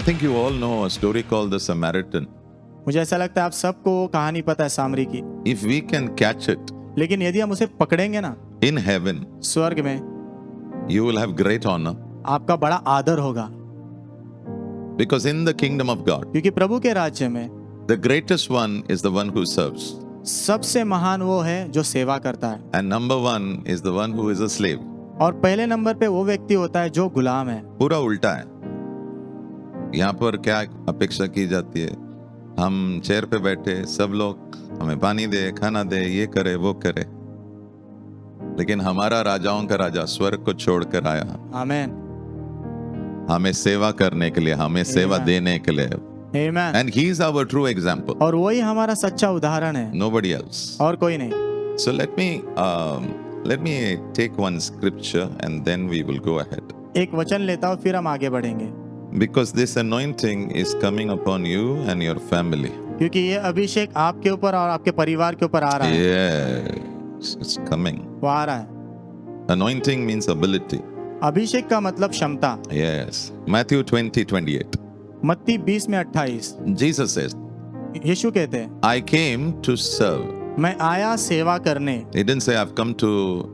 think you all know a story called the Samaritan. मुझे ऐसा लगता है आप सबको वो कहानी पता है सामरी की, If we can catch it लेकिन यदि हम उसे पकड़ेंगे ना in heaven, स्वर्ग में, you will have great honor. आपका बड़ा आदर होगा, Because in the kingdom of God, क्योंकि प्रभु के राज्य में the greatest one is the one who serves. सबसे महान वो है जो सेवा करता है, And number one is the one who is a slave. और पहले नंबर पे वो व्यक्ति होता है जो गुलाम है। पूरा उल्टा है। यहाँ पर क्या अपेक्षा की जाती है? हम चेयर पे बैठे, सब लोग हमें पानी दे, खाना दे, ये करे वो करे। लेकिन हमारा राजाओं का राजा स्वर्ग को छोड़कर आया आमेन, हमें सेवा करने के लिए, हमें सेवा देने के लिए। आमेन। And he is our true example. और वही हमारा सच्चा उदाहरण है, Nobody else. और कोई नहीं। So let me take one scripture and then we will go ahead. एक वचन लेता हूँ फिर हम आगे बढ़ेंगे, Because this anointing is coming upon you and your family. क्योंकि ये अभिषेक आपके ऊपर और आपके परिवार के ऊपर आ रहा है। Yes, it's coming. वो आ रहा है। Anointing means ability. अभिषेक का मतलब क्षमता। Yes. Matthew 20:28. मत्ती 20:28 Jesus says, यीशु कहते हैं, I came to serve. मैं आया सेवा करने। He didn't say I've come to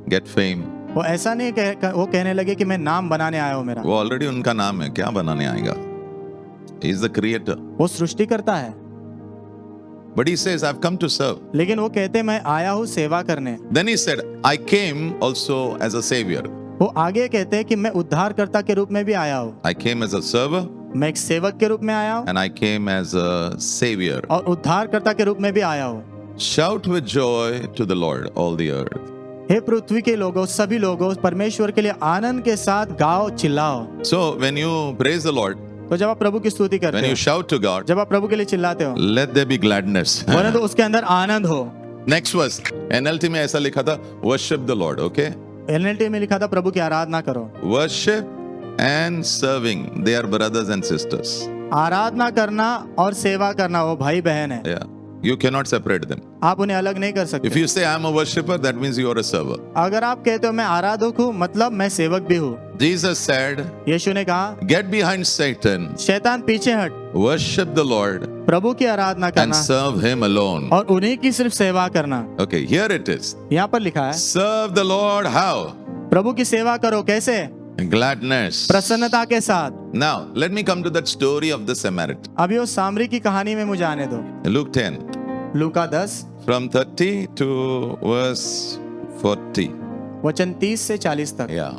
get fame. वो ऐसा नहीं वो कहने लगे कि मैं नाम बनाने आया हूँ मेरा। वो ऑलरेडी उनका नाम है, क्या बनाने आएगा? He is the creator. वो सृष्टि करता है, But he says I've come to serve. लेकिन वो कहते हैं मैं आया हूँ सेवा करने। Then he said I came also as a savior. वो आगे कहते हैं कि मैं उद्धारकर्ता के रूप में भी आया हूँ। I came as a server मैं एक सेवक के रूप में आया हूँ and I came as a savior. और उद्धारकर्ता के रूप में भी आया हूँ। Shout with joy to the Lord, all the earth. हे पृथ्वी के लोगों, सभी लोगों, परमेश्वर के लिए आनंद के साथ गाओ, चिल्लाओ। So when you praise the Lord, तो जब आप प्रभु की स्तुति when करते you हो, shout to God, जब आप प्रभु के लिए चिल्लाते हो, let there be gladness. वरना तो उसके अंदर आनंद हो। Next verse, NLT में ऐसा लिखा था, worship the Lord, okay? NLT में लिखा था प्रभु की आराधना करो। Worship and serving, they are brothers and sisters. आराधना करना और सेवा करना वो भाई बहन है, Yeah, you cannot separate them. आप उन्हें अलग नहीं कर If सकते। you say I'm a worshipper, that means you are a server. अगर आप कहते हो मैं आराधक हूँ, मतलब मैं सेवक भी हूँ। Jesus said, यीशु ने कहा, get behind Satan, शैतान पीछे हट, worship the Lord प्रभु की आराधना and करना serve him alone. और उन्हीं की सिर्फ सेवा करना। Okay, here it is. यहाँ पर लिखा है, Serve the Lord how? प्रभु की सेवा करो कैसे? Gladness. प्रसन्नता के साथ। Now, let me come to that story of the Samaritan. अभी उस सामरी की कहानी में मुझे आने दो। Luke 10, Luka 10 from 30 to verse 40. वचन 30 से 40 तक। Yeah.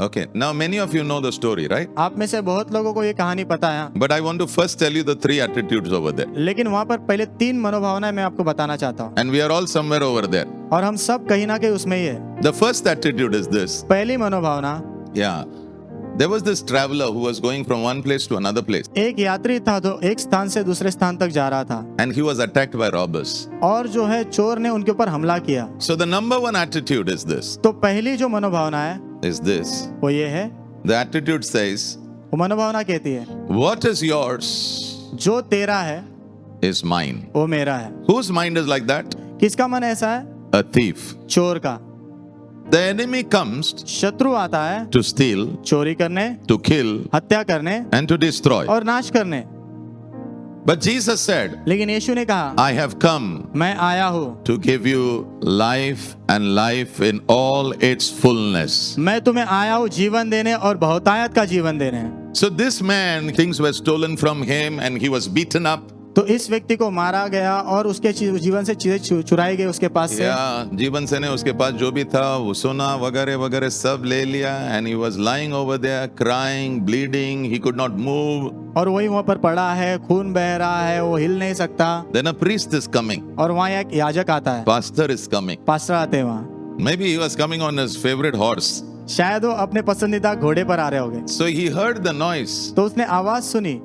Okay, now many of you know the story, right? आप में से बहुत लोगों को ये कहानी पता है, But I want to first tell you the three attitudes over there. लेकिन वहाँ पर पहले 3 मनोभावनाएं मैं आपको बताना चाहता हूँ, And we are all somewhere over there. और हम सब कहीं ना कहीं उसमें ही है। The first attitude is this. पहली मनोभावना, Yeah. There was this traveler who was going from one place to another place. एक यात्री था जो एक स्थान से दूसरे स्थान तक जा रहा था, And he was attacked by robbers. और जो है चोर ने उनके ऊपर हमला किया। So the number one attitude is this. तो पहली जो मनोभावना है Is this. वो ये है, The attitude says, वो मनोभावना कहती है what is yours जो तेरा है is mine. वो मेरा है। Whose mind is like that? किसका मन ऐसा है? A thief. चोर का। The enemy comes शत्रु आता है to steal, चोरी करने, to kill, हत्या करने and to destroy. और नाश करने। But Jesus said, लेकिन यीशु ने कहा, I have come मैं आया हूँ to give you life and life in all its fullness. मैं तुम्हें आया हूँ जीवन देने और बहुतायत का जीवन देने। So this man, things were stolen from him and he was beaten up. तो इस व्यक्ति को मारा गया और उसके जीवन से चीजें चुराई गई उसके पास से। जीवन से ने उसके पास जो भी था वो सोना वगैरह वगैरह सब ले लिया। And he was lying over there crying, bleeding, he could not move. और वही वहाँ पर पड़ा है, खून बह रहा है, वो हिल नहीं सकता। Then a priest is coming. और वहाँ एक याजक आता है, Pastor is coming. पास्टर आते हैं वहाँ। Maybe he was coming on his favorite horse. शायद वो अपने पसंदीदा घोड़े पर आ रहे होंगे। So he heard the noise. तो उसने आवाज सुनी,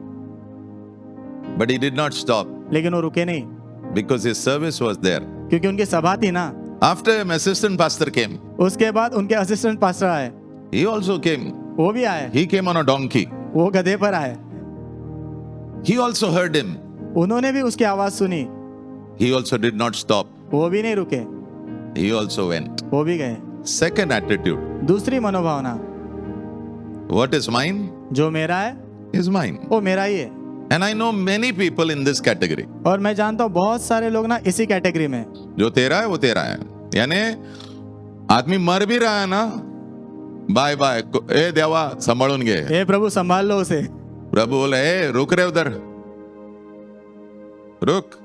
But he did not stop लेकिन वो रुके नहीं, because his service was there. क्योंकि उनकी सभा थी ना। After him, assistant pastor came. उसके बाद उनके असिस्टेंट पास्टर आए, He also came. वो भी आए, He came on a donkey. वो गधे पर आए। He also heard him. उन्होंने भी उसकी आवाज सुनी, He also did not stop. वो भी नहीं रुके, He also went. वो भी गए। Second attitude. दूसरी मनोभावना, What is mine? जो मेरा है is mine. वो मेरा ही है। And I know many people in this category. और मैं जानता हूँ बहुत सारे लोग ना इसी कैटेगरी में। जो तेरा है वो तेरा है, यानी आदमी मर भी रहा है ना, बाय बाय, ए देवा संभाळून घे। हे प्रभु संभाल लो उसे। प्रभु बोले ए रुक रे उधर, रुक,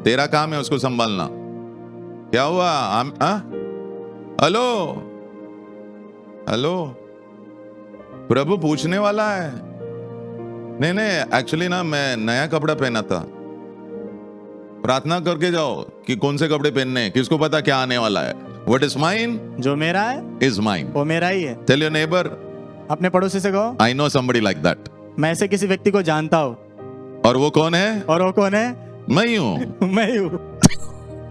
तेरा काम है उसको संभालना। क्या हुआ? हेलो हेलो, प्रभु पूछने वाला है। नहीं नहीं, एक्चुअली ना मैं नया कपड़ा पहना था, प्रार्थना करके जाओ कि कौन से कपड़े पहनने हैं, किसको पता क्या आने वाला है। What is mine जो मेरा है is mine. वो मेरा ही है। Tell your neighbor, अपने पड़ोसी से कहो, I know somebody like that. मैं ऐसे किसी व्यक्ति को जानता हूँ। और वो कौन है? और वो कौन है? मैं ही हूं। मैं ही हूँ।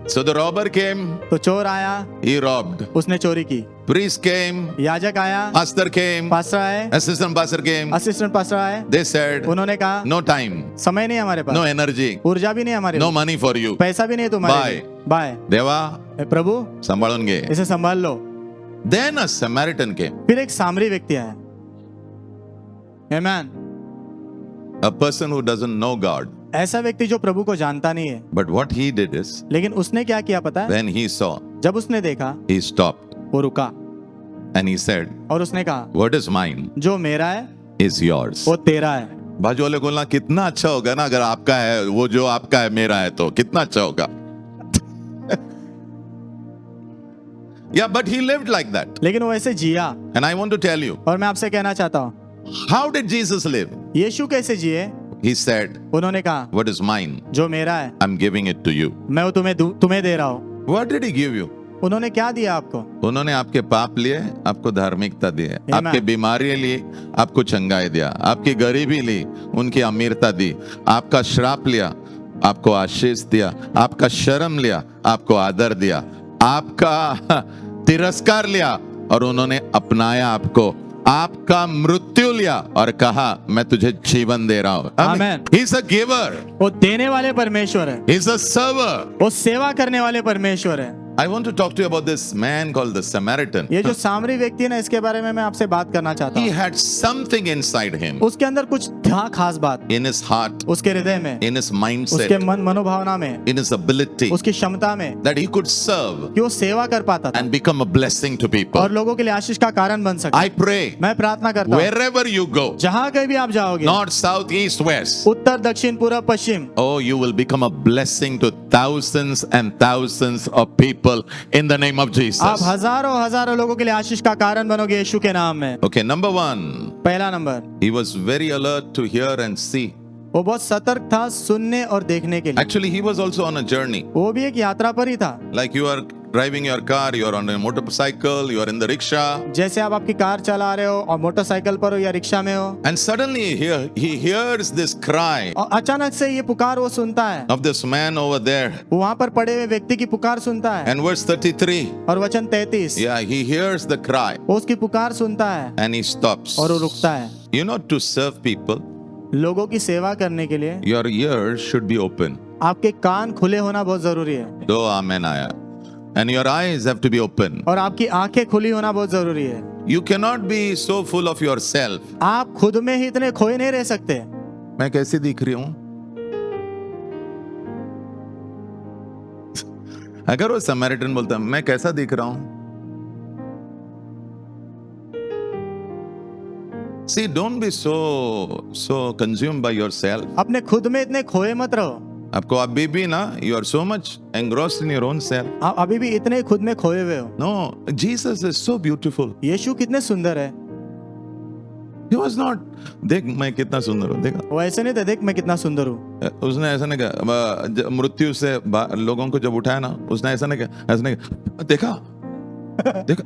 So the robber came, तो चोर आया, he robbed. उसने चोरी की। Priest came, याजक आया, pastor came, पास्टर आए, assistant pastor came. Assistant pastor आए। They said, उन्होंने कहा no time, समय नहीं हमारे पास, no energy, ऊर्जा भी नहीं हमारे no pass, money for you. पैसा भी नहीं तुम्हारे Bye. लिए। बाय। देवा हे प्रभु संभाळून घे। इसे संभाल लो। Then a Samaritan came, फिर एक सामरी व्यक्ति आया। आमेन। a person who doesn't know God. ऐसा व्यक्ति जो प्रभु को जानता नहीं है, But what he did is, लेकिन उसने क्या किया पता है? when he saw, जब उसने देखा he stopped वो रुका and he said, और उसने कहा what is mine जो मेरा है is yours. वो तेरा है। बाजू वाले को बोलना, कितना अच्छा होगा ना अगर आपका है वो, जो आपका है मेरा है, तो कितना अच्छा होगा। Yeah, but he lived like that. लेकिन वो ऐसे जिया। And I want to tell you, और मैं आपसे कहना चाहता हूँ, how did Jesus live? यीशु कैसे जिए? He said, उन्होंने कहा what is mine, जो मेरा है I'm giving it to you. मैं वो तुम्हें दे रहा हूँ। What did he give you? उन्होंने क्या दिया आपको? उन्होंने आपके पाप लिए, आपको धार्मिकता दी, Amen. आपके बीमारी ली, आपको चंगाई दिया, आपकी गरीबी ली, उनकी अमीरता दी, आपका श्राप लिया, आपको आशीष दिया, आपका शर्म लिया, आपको आदर दिया, आपका तिरस्कार लिया और उन्होंने अपनाया आपको, आपका मृत्यु लिया और कहा मैं तुझे जीवन दे रहा हूं। Amen. He is a giver. वो देने वाले परमेश्वर है, He is a server. वो सेवा करने वाले परमेश्वर है। I want to talk to you about this man called the Samaritan. ये जो सामरी व्यक्ति है ना, इसके बारे में मैं आपसे बात करना चाहता He हूँ। had something inside him, उसके अंदर कुछ था खास बात, in his heart, उसके हृदय में, in his उसके mindset, मनोभावना में, in his ability, उसकी क्षमता में, that he could serve कि वो सेवा कर पाता था and become a blessing to people. और लोगों के लिए आशीष का कारण बन सके। I pray, मैं प्रार्थना करता हूँ, wherever you go, जहाँ कहीं भी आप जाओगे, north, south, east, west, उत्तर दक्षिण पूर्व पश्चिम, oh, you will become a blessing to thousands and thousands of people in the name of Jesus. आप हजारों हजारों लोगों के लिए आशीष का कारण बनोगे यीशु के नाम में। Okay, number one, पहला number, he was very alert to hear and see. वो बहुत सतर्क था सुनने और देखने के लिए। Actually, he was also on a journey. वो भी एक यात्रा पर ही था। Like you are driving your car, you are on a motorcycle, you are in the rickshaw, जैसे आप आपकी कार चला रहे हो और मोटरसाइकिल पर हो या रिक्शा में हो, and suddenly he hears this cry और अचानक से ये पुकार वो सुनता है, of this man over there. वो वहां पर पड़े हुए व्यक्ति की पुकार सुनता है। And verse 33, और वचन 33, yeah, he hears the cry वो उसकी पुकार सुनता है and he stops. और वो रुकता है। You know, to serve people, लोगों की सेवा करने के लिए your ears should be open. आपके कान खुले होना बहुत जरूरी है, Do amen aya. And your eyes have to be open. और आपकी आंखें खुली होना बहुत जरूरी है। You cannot be so full of yourself. आप खुद में ही इतने खोए नहीं रह सकते। मैं कैसी दिख रही हूं? अगर वो समैरिटन बोलता मैं कैसा दिख रहा हूं? See, don't be so consumed by yourself. अपने खुद में इतने खोए मत रहो। आपको अभी भी ना, you are so much engrossed in your own self. आप अभी भी इतने खुद में खोए हुए हो। No, Jesus is so beautiful. यीशु कितने सुंदर है। He was not, देख मैं कितना सुंदर हूँ, देखा? वो ऐसे नहीं था, देख मैं कितना सुंदर हूँ। उसने ऐसा नहीं कहा, मृत्यु से लोगों को जब उठाया ना, उसने ऐसा नहीं कहा, ऐसा नहीं कहा, देखा देखा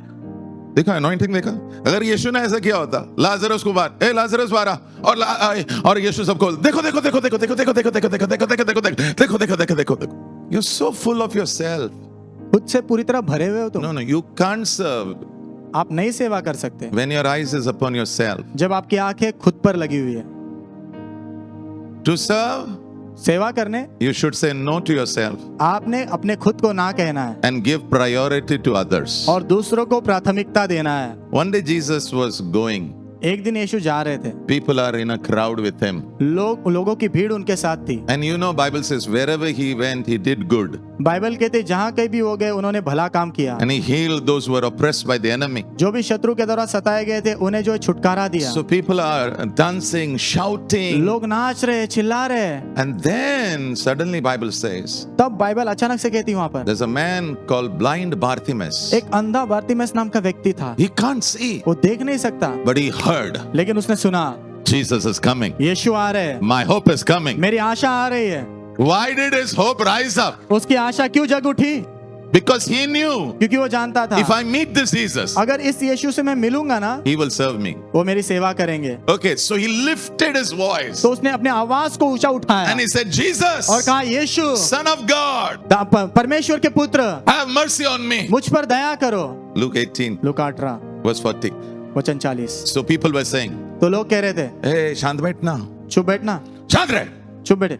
देखा anointing देखा। अगर यीशु ने ऐसा किया होता, लाजरस को बात, ए लाजरस बारा, और यीशु सबको देखो देखो देखो देखो देखो देखो देखो देखो देखो देखो देखो देखो देखो देखो देखो देखो देखो। You're so full of yourself. खुद से पूरी तरह भरे हुए हो तुम। No, you can't serve आप नहीं सेवा कर सकते when your eyes is upon yourself. जब आपकी आंखें खुद पर लगी हुई है। To serve, सेवा करने you should say no to yourself आपने अपने खुद को ना कहना है and give priority to others. और दूसरों को प्राथमिकता देना है। One day Jesus was going. एक दिन यीशु जा रहे थे, People are in a crowd with him. लोगों की भीड़ उनके साथ थी। And you know, Bible says wherever he went, he did good. Bible कहते जहाँ कहीं भी वो गए उन्होंने भला काम किया, And he healed those who were oppressed by the enemy. जो भी शत्रु के द्वारा सताए गए थे उन्हें जो है छुटकारा दिया। So people are dancing, shouting. लोग नाच रहे, चिल्ला रहे। And then suddenly Bible says, तब बाइबल अचानक से कहती वहां पर there's a man called blind Bartimaeus. एक अंधा बार्तिमेस नाम का व्यक्ति था। He can't see, वो देख नहीं सकता, but he heard, लेकिन उसने सुना Jesus is coming. यीशु आ रहे हैं, My hope is coming. मेरी आशा आ रही है। Why did his hope rise up? उसकी आशा क्यों जग उठी? Because he knew, क्योंकि वो जानता था if I meet this Jesus, अगर इस यीशु से मैं मिलूंगा ना, he will serve me. वो मेरी सेवा करेंगे। Okay, so he lifted his voice तो उसने अपने आवाज को ऊंचा उठाया and he said, Jesus, और कहा, यीशु Son of God, परमेश्वर के पुत्र, have mercy on me. मुझ पर दया करो। Luke 18, लूका 18 verse 40. वचन 40। So people were saying, तो लोग कह रहे थे, hey, शांत बैठना, चुप बैठना, शांत रहे. चुप बैठे।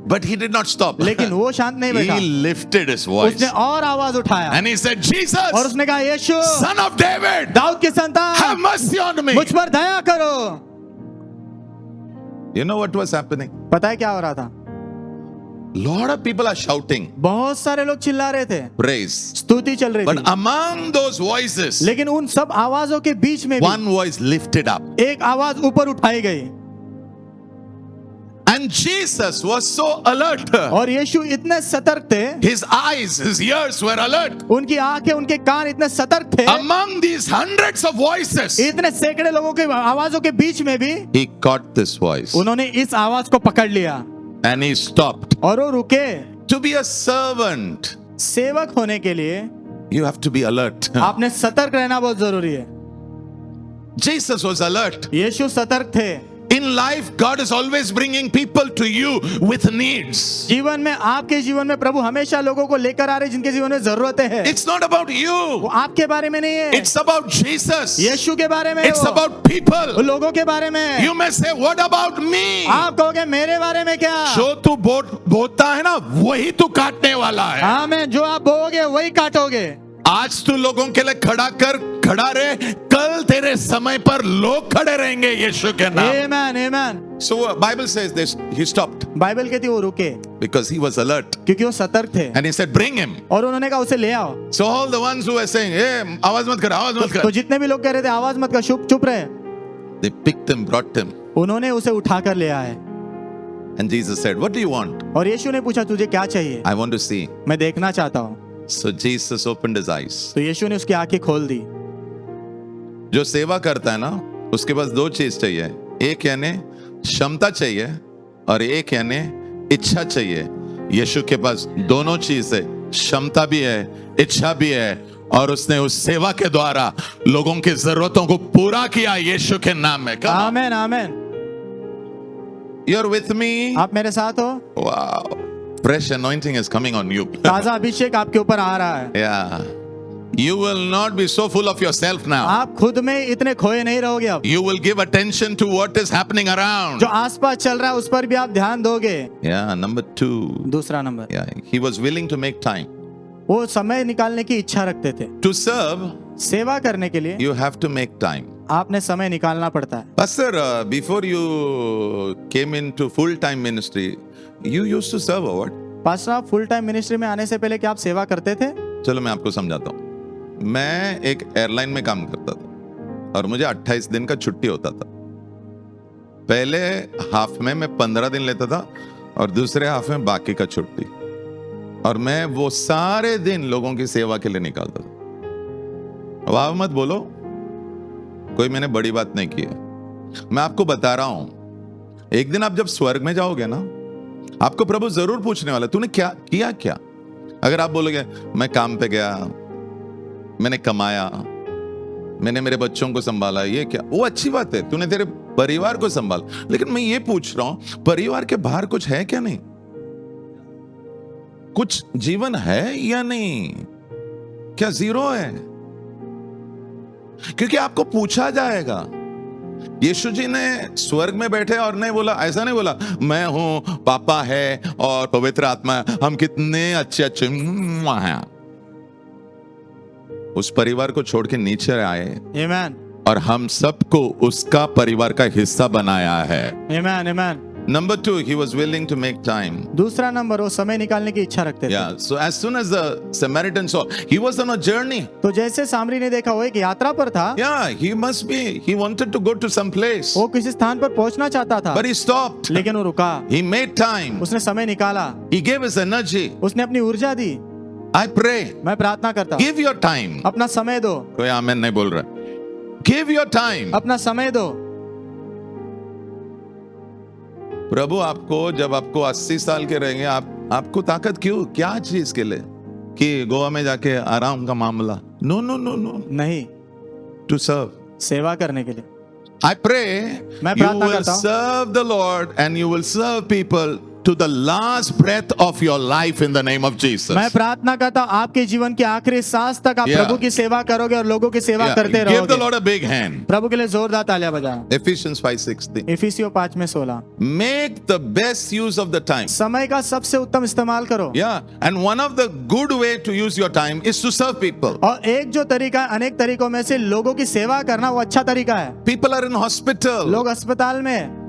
But he did not stop. लेकिन वो शांत नहीं बैठा, He lifted his voice उसने और आवाज उठाया and he said, Jesus, और उसने कहा, यीशु Son of David, दाऊद की have संतान, mercy on me. मुझ पर दया करो। You know what was happening? पता है क्या हो रहा था? Lot of people are shouting बहुत सारे लोग चिल्ला रहे थे, praise. स्तुति चल रही But थी, among those voices, लेकिन उन सब आवाजों के बीच में भी one voice lifted up. एक आवाज ऊपर उठाई गई And Jesus was so alert. और यीशु इतने सतर्क थे, His eyes, his ears were alert. उनकी आंखें, उनके कान इतने सतर्क थे, Among these hundreds of voices, इतने सैकड़े लोगों के आवाजों के बीच में भी he caught this voice उन्होंने इस आवाज को पकड़ लिया and he stopped. और वो रुके। To be a servant, सेवक होने के लिए you have to be alert. आपने सतर्क रहना बहुत जरूरी है। Jesus was alert. यीशु सतर्क थे। In life, God is always bringing people to you with needs. जीवन में, आपके जीवन में प्रभु हमेशा लोगों को लेकर आ रहे जिनके जीवन में जरूरतें हैं। It's not about वो you. आपके बारे में नहीं है, It's about Jesus. यीशु के बारे में है It's वो। about वो people. लोगों के बारे में है। You may say, what about me? आप कहोगे मेरे बारे में क्या? जो तू बोता है ना, वही तू काटने वाला है. आमीन, जो आप बोओगे वही काटोगे। आज तू लोगों के लिए खड़ा रहे, कल तेरे समय पर लोग खड़े रहेंगे यीशु के नाम. आमीन, आमीन। So Bible says this, he stopped Bible कहती है वो रुके because he was alert क्योंकि वो सतर्क थे and he said, bring him. और उन्होंने कहा उसे ले आओ। So all the ones who were saying, hey, आवाज मत कर, आवाज मत तो कर, जितने भी लोग कह रहे थे आवाज मत कर, चुप चुप रहे, they picked him, brought him. उन्होंने उसे उठाकर ले आए। And Jesus said, what do you want? और यीशु ने पूछा तुझे क्या चाहिए? I want to see. मैं देखना चाहता हूँ। So Jesus opened his eyes. तो यीशु ने उसकी आंखें खोल दी। जो सेवा करता है ना, उसके पास दो चीज चाहिए, एक यानी क्षमता चाहिए और एक यानी इच्छा चाहिए। यीशु के पास दोनों चीज है, क्षमता भी है, इच्छा भी है, और उसने उस सेवा के द्वारा लोगों की जरूरतों को पूरा किया यीशु के नाम में। आमीन, आमीन। You're with me? आप मेरे साथ हो? Wow. Fresh anointing is coming on you. ताजा अभिषेक आपके ऊपर आ रहा है। Yeah. You will not be so full of yourself now. आप खुद में इतने खोए नहीं रहोगे अब। You will give attention to what is happening around. जो आसपास चल रहा है उस पर भी आप ध्यान दोगे। Yeah, number 2. दूसरा number, Yeah, he was willing to make time. वो समय निकालने की इच्छा रखते थे। To serve, सेवा करने के लिए you have to make time. आपने समय निकालना पड़ता है। Pastor, before you came into full-time ministry, you used to serve or what? Pastor, आप फुल टाइम मिनिस्ट्री में आने से पहले क्या आप सेवा करते थे? चलो मैं आपको समझाता हूँ। मैं एक एयरलाइन में काम करता था और मुझे 28 दिन का छुट्टी होता था। पहले हाफ में मैं 15 दिन लेता था और दूसरे हाफ में बाकी का छुट्टी, और मैं वो सारे दिन लोगों की सेवा के लिए निकालता था। वाह मत बोलो, कोई मैंने बड़ी बात नहीं की है। मैं आपको बता रहा हूं, एक दिन आप जब स्वर्ग में जाओगे ना, आपको प्रभु जरूर पूछने वाला, तूने क्या किया क्या? अगर आप बोलोगे मैं काम पे गया, मैंने कमाया, मैंने मेरे बच्चों को संभाला, ये क्या, वो अच्छी बात है, तूने तेरे परिवार को संभाला, लेकिन मैं ये पूछ रहा हूं, परिवार के बाहर कुछ है क्या? नहीं, कुछ जीवन है या नहीं? क्या जीरो है? क्योंकि आपको पूछा जाएगा। यीशु जी ने स्वर्ग में बैठे और नहीं बोला, ऐसा नहीं बोला मैं हूं, पापा है और पवित्र आत्मा है, हम कितने अच्छे अच्छे हैं। उस परिवार को छोड़ के नीचे आए आमीन। और हम सबको उसका परिवार का हिस्सा बनाया है. आमेन आमेन। Number 2, he was willing to make time. दूसरा नंबर, वो समय निकालने की इच्छा रखते थे। Yeah, so as soon as the Samaritan saw, he was on a journey. तो जैसे सामरी ने देखा वो एक यात्रा पर था, Yeah, he wanted to go to some place. वो किसी स्थान पर पहुंचना चाहता था, But he stopped. लेकिन वो रुका, He made time. उसने समय निकाला, He gave his energy. उसने अपनी ऊर्जा दी। I pray. मैं प्रार्थना करता हूँ, Give your time. अपना समय दो, कोई आमेन नहीं बोल रहा. Give your time. अपना समय दो। प्रभु आपको, जब आपको 80 साल के रहेंगे, आपको ताकत क्यों, क्या चीज के लिए, कि गोवा में जाके आराम का मामला? नो नो नो नो, नहीं, टू सर्व, सेवा करने के लिए। I pray मैं you प्रार्थना will करता हूँ, serve the Lord and you will serve people to the last breath of your life in the name of Jesus. मैं प्रार्थना करता हूँ आपके जीवन के आखिरी सांस तक आप Yeah. प्रभु की सेवा करोगे और लोगों की सेवा Yeah, करते give the रहोगे। Lord a big hand. प्रभु के लिए जोरदार तालियां बजाएं। Ephesians 5:16. इफिसियों 5:16। Make the best use of the time. समय का सबसे उत्तम इस्तेमाल करो। Yeah, and one of the good way to use your time is to serve people. और एक जो तरीका है, अनेक तरीकों में से लोगों की सेवा करना, वो अच्छा तरीका है। People are in hospital. लोग अस्पताल में,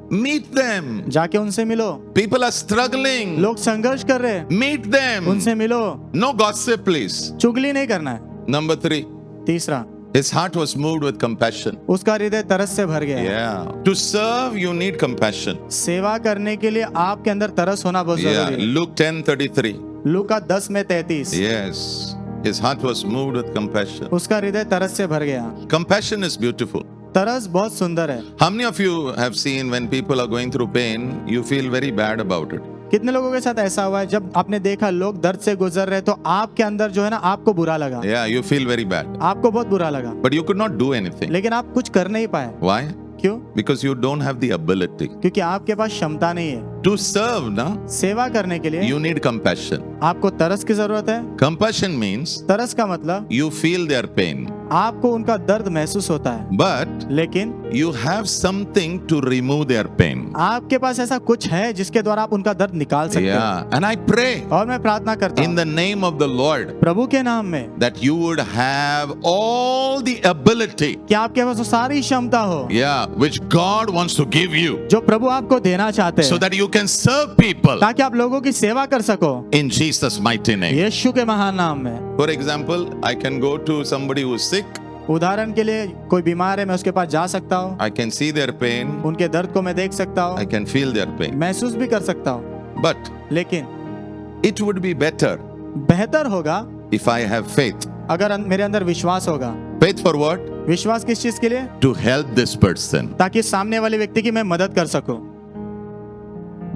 Meet them. जाके उनसे मिलो। People are struggling. लोग संघर्ष कर रहे हैं, Meet them. उनसे मिलो। No gossip, please. चुगली नहीं करना है। Number 3. तीसरा, His heart was moved with compassion. उसका हृदय तरस से भर गया। Yeah. To serve, you need compassion. सेवा करने के लिए आपके अंदर तरस होना बहुत Yeah. जरूरी है। Luke 10:33. Luka 10:33। Yes. His heart was moved with compassion. उसका हृदय तरस से भर गया। Compassion is beautiful. तरस बहुत सुंदर है। How many of you have seen when people are going through pain, you feel very bad about it? कितने लोगों के साथ ऐसा हुआ है, जब आपने देखा लोग दर्द से गुजर रहे तो आपके अंदर जो है ना, आपको बुरा लगा, Yeah, you feel very bad. आपको बहुत बुरा लगा, But you could not do anything. लेकिन आप कुछ कर नहीं पाए। Why? क्यों? Because you don't have the ability. क्योंकि आपके पास क्षमता नहीं है। To serve, na, सेवा करने के लिए you need compassion. आपको तरस की जरूरत है। Compassion means तरस का मतलब you feel their pain, आपको उनका दर्द महसूस होता है, but लेकिन you have something to remove their pain. आपके पास ऐसा कुछ है जिसके द्वारा आप उनका दर्द निकाल सकते हैं। Yeah, and I pray और मैं प्रार्थना करता in हूँ the name of the Lord प्रभु के नाम में that you would have all the ability, कि आपके पास वो सारी क्षमता हो, yeah, which God wants to give you, जो प्रभु आपको देना चाहते so हैं, that you can serve people ताकि आप लोगों की सेवा कर सको in Jesus' mighty name. यीशु के महान नाम में। For example, I can go to somebody who is sick. उदाहरण के लिए, कोई बीमार है, मैं उसके पास जा सकता हूँ, I can see their pain. उनके दर्द को मैं देख सकता I हूँ, can feel their pain. महसूस भी कर सकता हूँ, But लेकिन it would be better बेहतर होगा if I have faith. अगर मेरे अंदर विश्वास होगा। Faith for what? विश्वास किस चीज के लिए? To help this person. ताकि सामने वाले व्यक्ति की मैं मदद कर सकूं।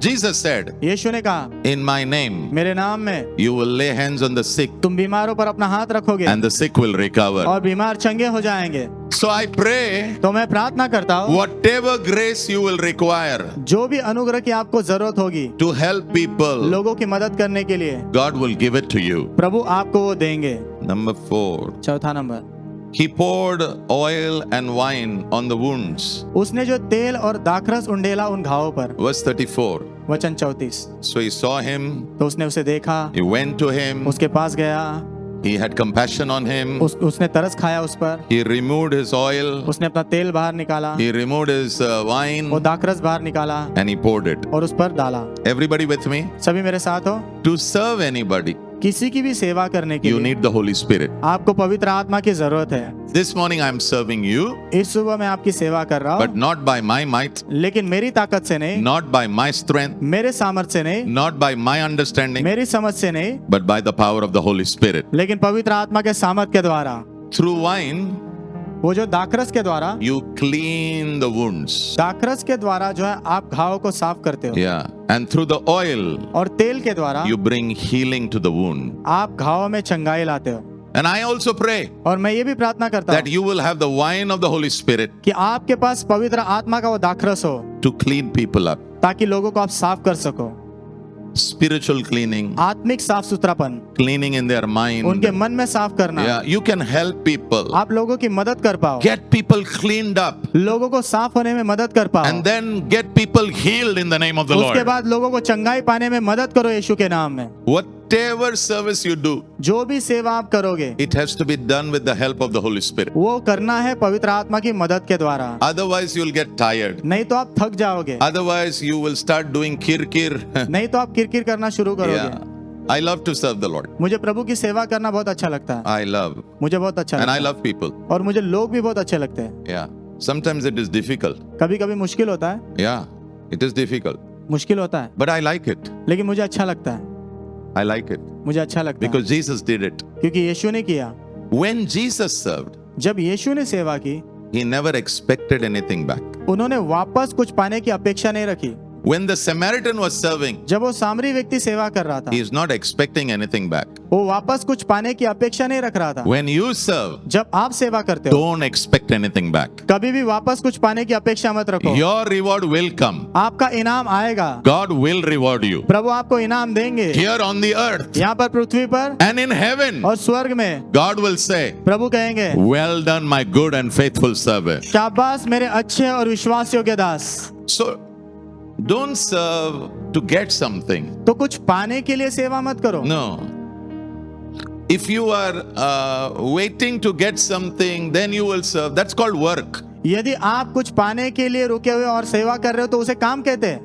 Jesus said, यीशु ने कहा, in my name, मेरे नाम में you will lay hands on the sick तुम बीमारों पर अपना हाथ रखोगे and the sick will recover. और बीमार चंगे हो जाएंगे। So I pray, तो मैं प्रार्थना करता हूँ, whatever grace you will require जो भी अनुग्रह की आपको जरूरत होगी to help people, लोगों की मदद करने के लिए, God will give it to you. प्रभु आपको वो देंगे। Number 4, चौथा number, he poured oil and wine on the wounds. उसने जो तेल और दाखरस उंडेला उन घावों पर। Verse 34. वचन 34। So he saw him, तो उसने उसे देखा, he went to him, उसके पास गया, he had compassion on him, उसने तरस खाया उस पर, he removed his oil, उसने अपना तेल बाहर निकाला, he removed his wine, वो दाखरस बाहर निकाला and he poured it. और उस पर डाला। Everybody with me? सभी मेरे साथ हो? To serve anybody, किसी की भी सेवा करने के you लिए need the Holy Spirit. आपको पवित्र आत्मा की जरूरत है। This morning I am serving you, इस सुबह मैं आपकी सेवा कर रहा but हूँ, not by my might, लेकिन मेरी ताकत से नहीं, not by my strength, मेरे सामर्थ्य से नहीं, not by my understanding, मेरी समझ से नहीं, but by the power of the Holy Spirit. लेकिन पवित्र आत्मा के सामर्थ्य के द्वारा। Through wine, वो जो दाखरस के द्वारा, you clean the wounds. दाखरस के द्वारा जो है आप घाव को साफ करते हो, Yeah. And through the oil, और तेल के द्वारा you bring healing to the wound. आप घाव में चंगाई लाते हो। And I also pray और मैं ये भी प्रार्थना करता that हूँ you will have the wine of the Holy Spirit कि आपके पास पवित्र आत्मा का वो दाखरस हो, to clean people up. ताकि लोगों को आप साफ कर सको। Spiritual cleaning, आत्मिक साफ सुथरापन, cleaning in their mind. उनके मन में साफ करना, Yeah, you can help people. आप लोगों की मदद कर पाओ, Get people cleaned up लोगों को साफ होने में मदद कर पाओ, and then get people healed in the name of the उसके Lord. बाद लोगों को चंगाई पाने में मदद करो यीशु के नाम में। What whatever service you do, जो भी सेवा आप करोगे it has to be done with the help of the Holy Spirit. वो करना है पवित्र आत्मा की मदद के द्वारा, Otherwise, you'll get tired. नहीं तो आप थक जाओगे, Otherwise, you will start doing kir. नहीं तो आप किरकिर करना शुरू Yeah. करोगे। I love to serve the Lord. मुझे प्रभु की सेवा करना बहुत अच्छा लगता है, I love. मुझे बहुत अच्छा And लगता I है, love people. और मुझे लोग भी बहुत अच्छे लगते हैं। Yeah. Sometimes it is difficult. कभी कभी मुश्किल होता है, Yeah. It is difficult. मुश्किल होता है, But I like it. लेकिन मुझे अच्छा लगता है, I like it. मुझे अच्छा लगता है, Because Jesus did it. क्योंकि यीशु ने किया। When Jesus served, जब यीशु ने सेवा की, he never expected anything back. उन्होंने वापस कुछ पाने की अपेक्षा नहीं रखी। When the Samaritan was serving, जब वो सामरी व्यक्ति सेवा कर रहा था, he is not expecting anything back. वो वापस कुछ पाने की अपेक्षा नहीं रख रहा था। When you serve, जब आप सेवा करते हो, don't expect anything back. कभी भी वापस कुछ पाने की अपेक्षा मत रखो। Your reward will come. आपका इनाम आएगा, God will reward you. प्रभु आपको इनाम देंगे। Here on the earth यहाँ पर पृथ्वी पर and in heaven, और स्वर्ग में God will say, प्रभु कहेंगे, well done, my good and faithful servant. शाबाश मेरे अच्छे और विश्वास योग्य दास। So, don't serve to get something. तो कुछ पाने के लिए सेवा मत करो। No. If you are waiting to get something, then you will serve. That's called work. यदि आप कुछ पाने के लिए रुके हुए और सेवा कर रहे हो तो उसे काम कहते हैं,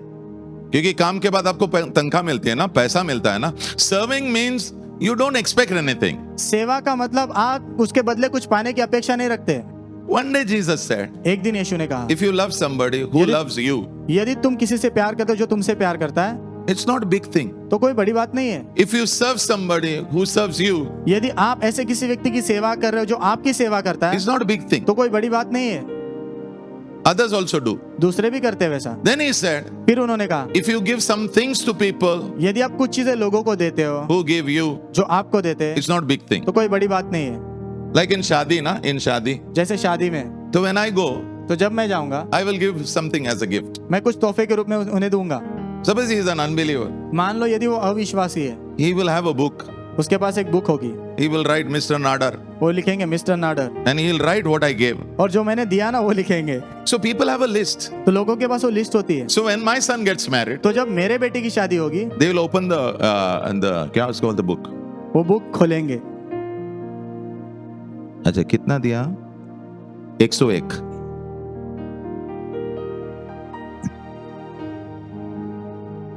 क्योंकि काम के बाद आपको तनख्वाह मिलती है ना, पैसा मिलता है ना. Serving means you don't expect anything. सेवा का मतलब आप उसके बदले कुछ पाने की अपेक्षा नहीं रखते। One day Jesus said, एक दिन यीशु ने कहा, if you love somebody who यदि- loves you, यदि तुम किसी से प्यार करते हो जो तुमसे प्यार करता है, it's not a big thing. तो कोई बड़ी बात नहीं है। If you serve somebody who serves you, यदि आप ऐसे किसी व्यक्ति की सेवा कर रहे हो जो आपकी सेवा करता है, it's not a big thing. तो कोई बड़ी बात नहीं है। Others also do. दूसरे भी करते हैं वैसा। Then he said, फिर उन्होंने कहा, if you give some things to people यदि आप कुछ चीजें लोगों को देते हो who give you, जो आपको देते हैं, it's not a big thing. तो कोई बड़ी बात नहीं है। Like in shadi, na? In shadi. जैसे शादी में, So when I go, तो जब मैं जाऊंगा, I will give something as a gift. मैं कुछ तोहफे के रूप में उन्हें दूंगा। Suppose he is an unbeliever. मान लो यदि वो अविश्वासी है, He will have a book. उसके पास एक बुक होगी, He will write Mr. Nadar. वो लिखेंगे mister Nadar, And he will write what I gave. और जो मैंने दिया ना वो लिखेंगे। So people have a list. तो लोगों के पास वो लिस्ट होती है। So when my son gets married, तो जब मेरे बेटे की शादी होगी, they will open the क्या उसको बोलते book. वो बुक खोलेंगे। अच्छा कितना दिया? 101.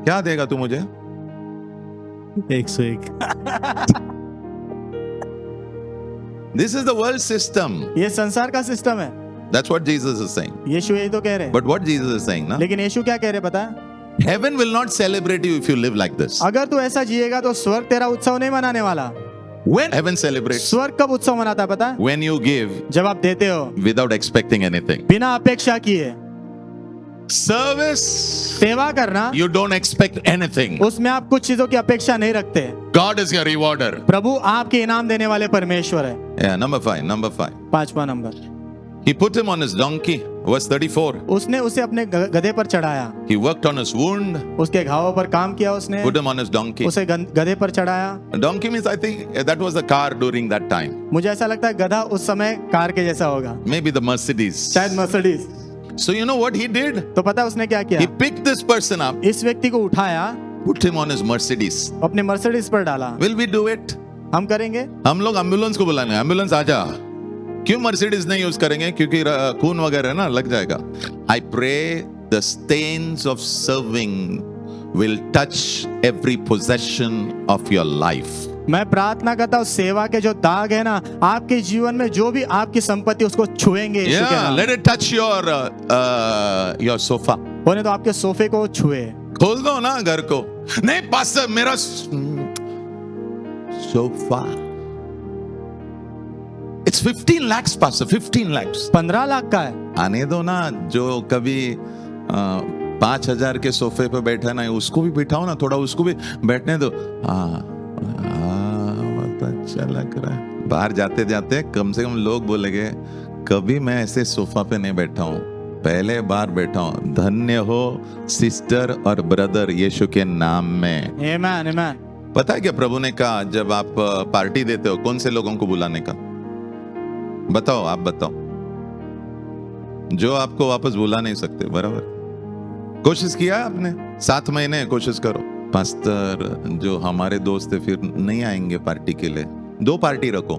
क्या देगा तू मुझे? 101। This is the world system. ये संसार का सिस्टम है। That's what Jesus is saying. यीशु यही तो कह रहे हैं। But what Jesus is saying, na? लेकिन यीशु क्या कह रहे पता है? Heaven will not celebrate you if you live like this. अगर तू ऐसा जिएगा तो स्वर्ग तेरा उत्सव नहीं मनाने वाला। When heaven celebrates, स्वर्ग कब उत्सव मनाता है पता है? when you give जब आप देते हो without expecting anything. बिना अपेक्षा किए। Service, सेवा करना, you don't expect anything. उसमें आप कुछ चीजों की अपेक्षा नहीं रखते। God is your rewarder. प्रभु आपके इनाम देने वाले परमेश्वर है। Yeah, number 5. 5वां number, He put him on his donkey. Verse 34. उसने उसे अपने गधे पर चढ़ाया, He worked on his wound, उसके घावों पर काम किया उसने, put him on his donkey. उसे गधे पर चढ़ाया। Donkey means I think that was a car during that time. मुझे ऐसा लगता है गधा उस समय कार के जैसा होगा, Maybe the Mercedes. शायद Mercedes. So you know what he did? तो पता है उसने क्या किया? He picked this person up, इस व्यक्ति को उठाया, put him on his Mercedes. अपने मर्सिडीज पर डाला। Will we do it? हम करेंगे? हम लोग एम्बुलेंस को बुलाएंगे, एम्बुलेंस आजा। क्यों मर्सिडीज नहीं यूज करेंगे? क्योंकि खून वगैरह ना लग जाएगा। I pray the stains of serving will touch every possession of your life. मैं प्रार्थना करता हूँ सेवा के जो दाग है ना आपके जीवन में, जो भी आपकी संपत्ति उसको छुएंगे यीशु के Yeah, नाम। let it touch your sofa. होने तो आपके सोफे को छुए। खोल दो ना घर को। नहीं पास्टर मेरा sofa. It's 15 lakhs pastor, 15 lakhs. 15 lakh का है। आने दो ना, जो कभी 5,000 के सोफे पे बैठा ना, उसको भी बिठाओ ना, थोड़ा उसको भी बैठने दो। बहुत अच्छा लग रहा है। बाहर जाते जाते कम से कम लोग बोलेंगे कभी मैं ऐसे सोफा पे नहीं बैठा हूँ, पहले बार बैठा हूँ। धन्य हो सिस्टर और ब्रदर यीशु के नाम में। आमीन, आमीन। पता है क्या प्रभु ने कहा, जब आप पार्टी देते हो कौन से लोगों को बुलाने का? बताओ, आप बताओ। जो आपको वापस बुला नहीं सकते, बराबर। कोशिश किया आपने? 7 महीने कोशिश करो, पास्टर जो हमारे दोस्त है फिर नहीं आएंगे पार्टी के लिए। 2 पार्टी रखो,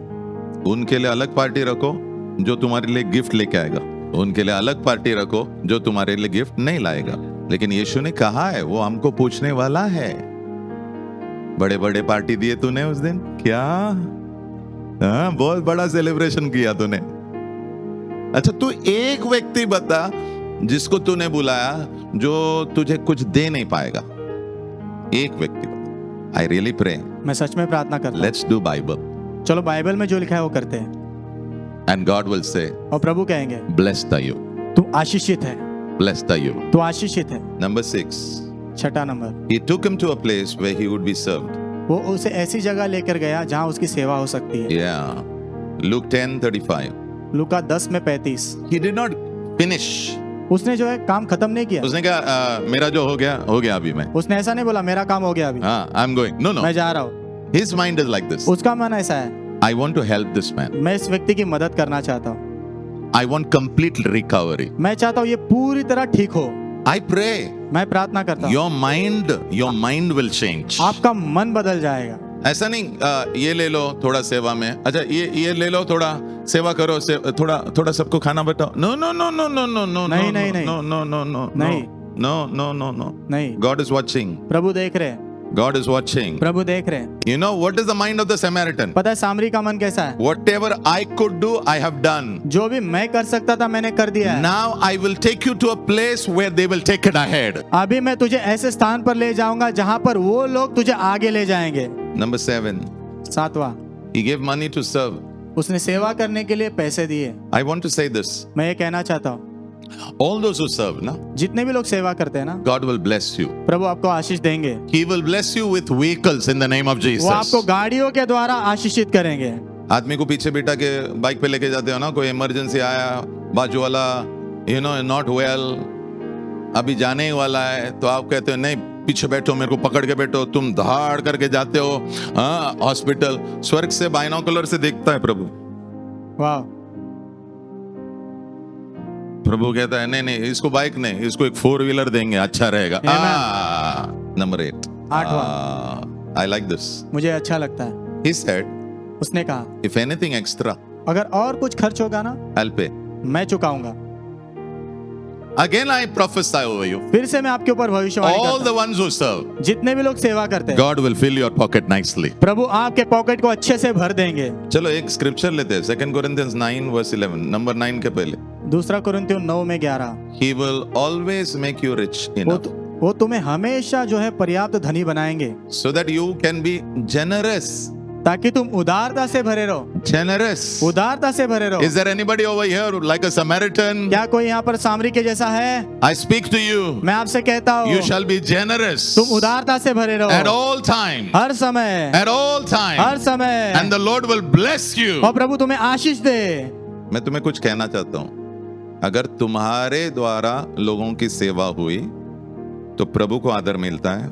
उनके लिए अलग पार्टी रखो जो तुम्हारे लिए गिफ्ट लेके आएगा, उनके लिए अलग पार्टी रखो जो तुम्हारे लिए गिफ्ट नहीं लाएगा। लेकिन यीशु ने कहा है वो हमको पूछने वाला है। बड़े बड़े पार्टी दिए तूने उस दिन क्या? हाँ, बहुत बड़ा सेलिब्रेशन किया तूने। अच्छा, तू एक व्यक्ति बता जिसको तूने बुलाया जो तुझे कुछ दे नहीं पाएगा। एक व्यक्ति बता। आई रियली प्रे, मैं सच में प्रार्थना करता हूं। लेट्स डू बाइबल चलो बाइबल में जो लिखा है वो करते हैं, एंड गॉड विल से और प्रभु कहेंगे ब्लेस्ड आर यू, तू आशीषित है, ब्लेस्ड आर यू। तू आशीषित है। Number 6, 6 number, he took him to a place where he would be served. वो उसे ऐसी जगह लेकर गया जहां उसकी सेवा हो सकती है। Yeah. Luke 10:35. लूका 10 में 35। He did not finish. उसने जो है काम खत्म नहीं किया। उसने कहा मेरा जो हो गया अभी मैं। उसने ऐसा नहीं बोला मेरा काम हो गया अभी, हाँ, I'm going. No, no. मैं जा रहा हूँ। His mind is like this. उसका मन ऐसा है, I want to help this man. मैं इस व्यक्ति की मदद करना चाहता हूँ, I want complete recovery. मैं चाहता हूँ ये पूरी तरह ठीक हो। I pray मैं प्रार्थना करता हूँ your mind will change. आपका मन बदल जाएगा। ऐसा नहीं ये ले लो थोड़ा सेवा में, अच्छा ये ले लो थोड़ा सेवा करो, थोड़ा सबको खाना बताओ। No no no no no no no नहीं, नहीं, नहीं। नो नो नो नो नहीं। No no no no. नहीं, God is watching. प्रभु देख रहे हैं, God is watching. प्रभु देख रहे हैं। You know what is the mind of the Samaritan? पता है सामरी का मन कैसा है? Whatever I could do, I have done. जो भी मैं कर सकता था मैंने कर दिया है। Now I will take you to a place where they will take it ahead. अभी मैं तुझे ऐसे स्थान पर ले जाऊंगा जहां पर वो लोग तुझे आगे ले जाएंगे। Number 7. 7वां, He gave money to serve. उसने सेवा करने के लिए पैसे दिए। I want to say this. मैं ये कहना चाहता हूँ, All those who serve, na, जितने भी लोग सेवा करते हैं ना, God will bless you. प्रभु आपको आशीष देंगे। He will bless you with vehicles in the name of वो आपको Jesus. गाड़ियों के द्वारा आशीषित करेंगे। आदमी को पीछे बिठा के बाइक पे लेके जाते हो ना, कोई इमरजेंसी आया, बाजू वाला नॉट वेल, अभी जाने ही वाला है, तो आप कहते हो नहीं पीछे बैठो, मेरे को पकड़ के बैठो, तुम धाड़ करके जाते हो हॉस्पिटल। स्वर्ग से बाइनोकुलर से देखता है प्रभु। वाह, प्रभु कहता है नहीं इसको बाइक नहीं, इसको एक 4 व्हीलर देंगे, अच्छा रहेगा। नंबर 8, 8वां, आई लाइक दिस। मुझे अच्छा लगता है। He said, उसने कहा if anything extra, अगर और कुछ खर्च होगा ना I'll pay. मैं चुकाऊंगा। Again I prophesy over you. फिर से मैं आपके ऊपर भविष्यवाणी All करता the ones who serve, हूं, जितने भी लोग सेवा करते हैं, God will fill your pocket nicely. प्रभु आपके पॉकेट को अच्छे से भर देंगे। चलो एक स्क्रिप्चर लेते हैं, 2 Corinthians 9:11, नंबर 9 के पहले। 2 कुरिन्थियों 9 में 11, He will always make you rich enough वो तुम्हें हमेशा जो है पर्याप्त धनी बनाएंगे, so that you can be generous. ताकि तुम उदारता से भरे रहो। Generous. उदारता से भरे रहो। Is there anybody over here like a Samaritan? क्या कोई यहाँ पर सामरी के जैसा है? I speak to you. मैं आपसे कहता हूँ, You shall be generous तुम उदारता से भरे रहो at all time. हर समय, At all time. हर समय, And the Lord will bless you. और प्रभु तुम्हें आशीष दे। मैं तुम्हें कुछ कहना चाहता हूँ, अगर तुम्हारे द्वारा लोगों की सेवा हुई तो प्रभु को आदर मिलता है,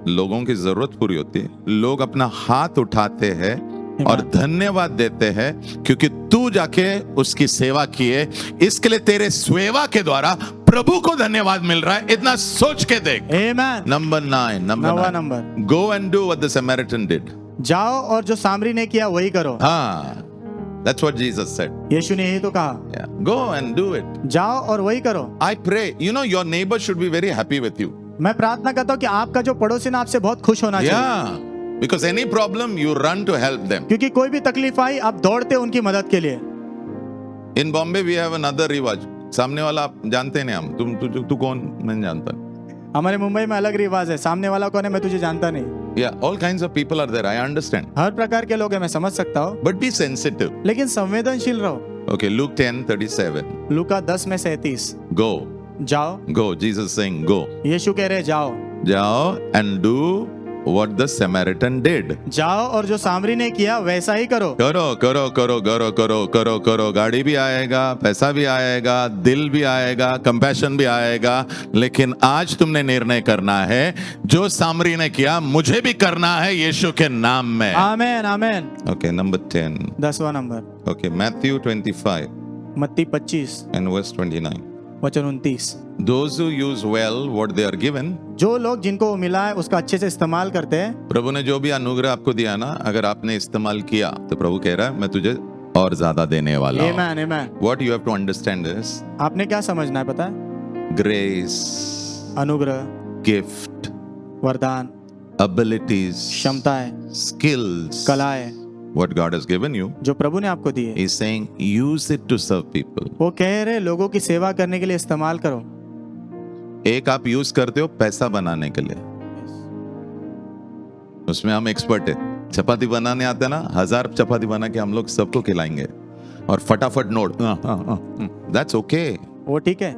लोगों की जरूरत पूरी होती है, लोग अपना हाथ उठाते हैं और धन्यवाद देते हैं क्योंकि तू जाके उसकी सेवा किए, इसके लिए तेरे सेवा के द्वारा प्रभु को धन्यवाद मिल रहा है। इतना सोच के देख। Amen. नंबर 9, नौवां number, Go and do what the Samaritan did. जाओ और जो सामरी ने किया वही करो। हाँ, that's what Jesus said. यीशु ने यही तो कहा, Yeah. Go and do it. जाओ और वही करो। I pray, your neighbor should be very happy with you. मैं प्रार्थना करता हूँ कि आपका जो पड़ोसी ना आपसे बहुत खुश होना चाहिए। Yeah. Because any problem you run to help them. क्योंकि कोई भी तकलीफ आई आप दौड़ते उनकी मदद के लिए। In Bombay we have another रिवाज, सामने वाला आप जानते नहीं, हम तू कौन, मैं नहीं जानता। हमारे मुंबई में अलग रिवाज है, सामने वाला कौन है मैं तुझे जानता नहीं। Yeah, all kinds of people are there. I understand. हर प्रकार के लोग हैं, मैं समझ सकता हूँ, But be sensitive. लेकिन संवेदनशील रहो। Okay, Luke 10:37. लूका 10 में 37, Go, जाओ। go. Jesus saying, go. यीशु कह रहे जाओ, जाओ and do what the Samaritan did. जाओ और जो सामरी ने किया वैसा ही करो। करो करो करो करो करो करो करो, गाड़ी भी आएगा, पैसा भी आएगा, दिल भी आएगा, कंपैशन भी आएगा, लेकिन आज तुमने निर्णय करना है जो सामरी ने किया मुझे भी करना है यीशु के नाम में। Amen, amen. Okay, number 10. 10वां नंबर, Okay, Matthew 25 मत्ती 25 and verse 29. वचन 29। Those who use well what they are given, जो लोग जिनको मिला है उसका अच्छे से इस्तेमाल करते हैं, प्रभु ने जो भी अनुग्रह आपको दिया ना, अगर आपने इस्तेमाल किया तो प्रभु कह रहा है मैं तुझे और ज्यादा देने वाला हूं। आमेन आमेन। What you have to understand is आपने क्या समझना है पता है? grace, अनुग्रह, gift, वरदान, abilities, क्षमताएं, skills, कलाएं what God has given you. जो प्रभु ने आपको दी है, He's saying use it to serve people. वो कह रहे लोगों की सेवा करने के लिए इस्तेमाल करो। एक आप यूज करते हो पैसा बनाने के लिए, उसमें हम एक्सपर्ट है। चपाती बनाने आते हैं ना, 1000 चपाती बना के हम लोग सबको खिलाएंगे और फटाफट नोट, दैट्स ओके, वो ठीक है,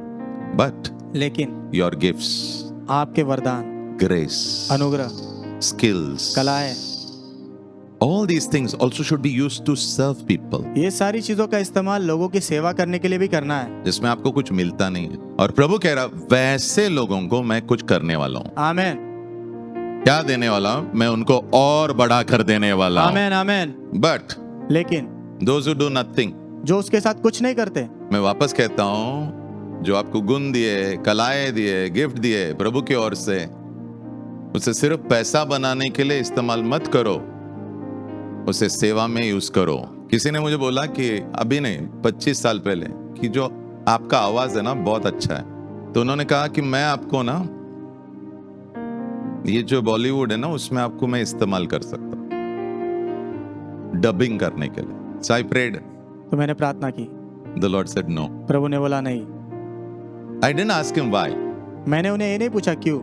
बट लेकिन योर गिफ्ट्स, आपके वरदान, ग्रेस, अनुग्रह, skills, कलाएं, all these things also should be used to serve people. ये सारी चीजों का इस्तेमाल लोगों की सेवा करने के लिए भी करना है। जिसमें आपको कुछ मिलता नहीं है, और प्रभु कह रहा वैसे लोगों को मैं कुछ करने वाला हूं। आमेन क्या देने वाला हूं? मैं उनको और बढ़ा कर देने वाला हूं। आमेन आमेन। बट लेकिन those who do nothing, जो उसके साथ कुछ नहीं करते, मैं वापस कहता हूं, जो आपको गुण दिए, कलाएं दिए, गिफ्ट दिए प्रभु की ओर से, उसे सिर्फ पैसा बनाने के लिए इस्तेमाल मत करो, उसे सेवा में यूज करो। किसी ने मुझे बोला कि अभी नहीं 25 साल पहले कि जो आपका आवाज है ना बहुत अच्छा है, तो उन्होंने कहा कि मैं आपको ना ये जो बॉलीवुड है ना उसमें आपको मैं इस्तेमाल कर सकता हूं डबिंग करने के लिए। सो आई प्रेड, तो मैंने प्रार्थना की, द लॉर्ड सेड नो। प्रभु ने बोला नहीं। I didn't ask him why, मैंने उन्हें ये नहीं पूछा क्यों,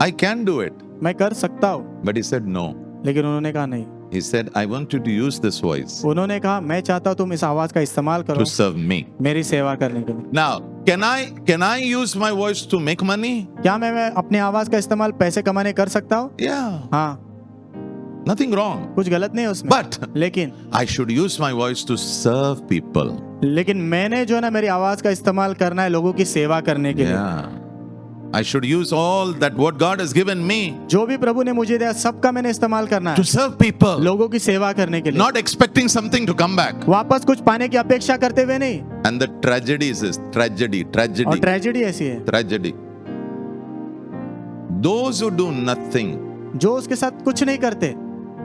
आई कैन डू इट, मैं कर सकता हूँ, बट ही सेड नो। लेकिन उन्होंने कहा नहीं। He said, I want you to use this voice उन्होंने कहा मैं चाहता हूँ तुम इस आवाज का इस्तेमाल करो to serve me. मेरी सेवा करने के लिए। Now, can I use my voice to make money? क्या मैं अपनी आवाज का इस्तेमाल पैसे कमाने कर सकता हूँ? Yeah, हाँ, nothing wrong. कुछ गलत नहीं है उसमें। But लेकिन I should use my voice to serve people. मैंने जो है ना मेरी आवाज का इस्तेमाल करना है लोगों की सेवा करने के लिए। Yeah. I should use all that what God has given me जो भी प्रभु ने मुझे दिया सबका मैंने इस्तेमाल करना to है serve people. लोगों की सेवा करने के लिए, Not expecting something to come back. वापस कुछ पाने की अपेक्षा करते हुए नहीं। And the tragedy is this, tragedy. और ट्रेजेडी ऐसी है, Tragedy. Those who do nothing, जो उसके साथ कुछ नहीं करते,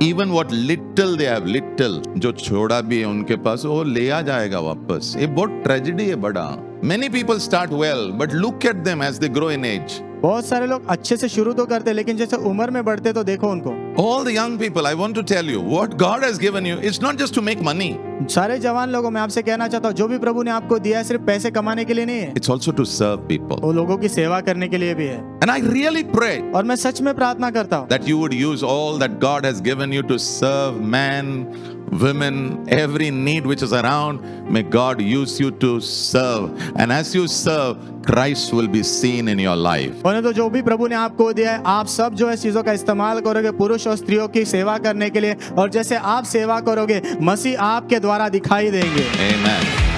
even what little they have, little जो छोड़ा भी है उनके पास वो ले आ जाएगा वापस। ये बहुत ट्रेजेडी है बड़ा। Many people start well, but look at them as they grow in age. बहुत सारे लोग अच्छे से शुरू तो करते, लेकिन जैसे उम्र में बढ़ते तो देखो उनको। All the young people, I want to tell you, what God has given you, it's not just to make money. सारे जवान लोगों, मैं आपसे कहना चाहता हूँ जो भी प्रभु ने आपको दिया है सिर्फ पैसे कमाने के लिए नहीं है, It's also to serve people. वो लोगों की सेवा करने के लिए भी है। And I really pray और मैं सच में प्रार्थना करता हूँ that you would use all that God has given you to serve men, women, every need which is around. May God use you to serve. And as you serve, Christ will be seen in your life. और तो जो भी प्रभु ने आपको दिया है आप सब जो है चीजों का इस्तेमाल करोगे पुरुष और स्त्रियों की सेवा करने के लिए, और जैसे आप सेवा करोगे मसीह आपके द्वारा दिखाई देंगे। Amen.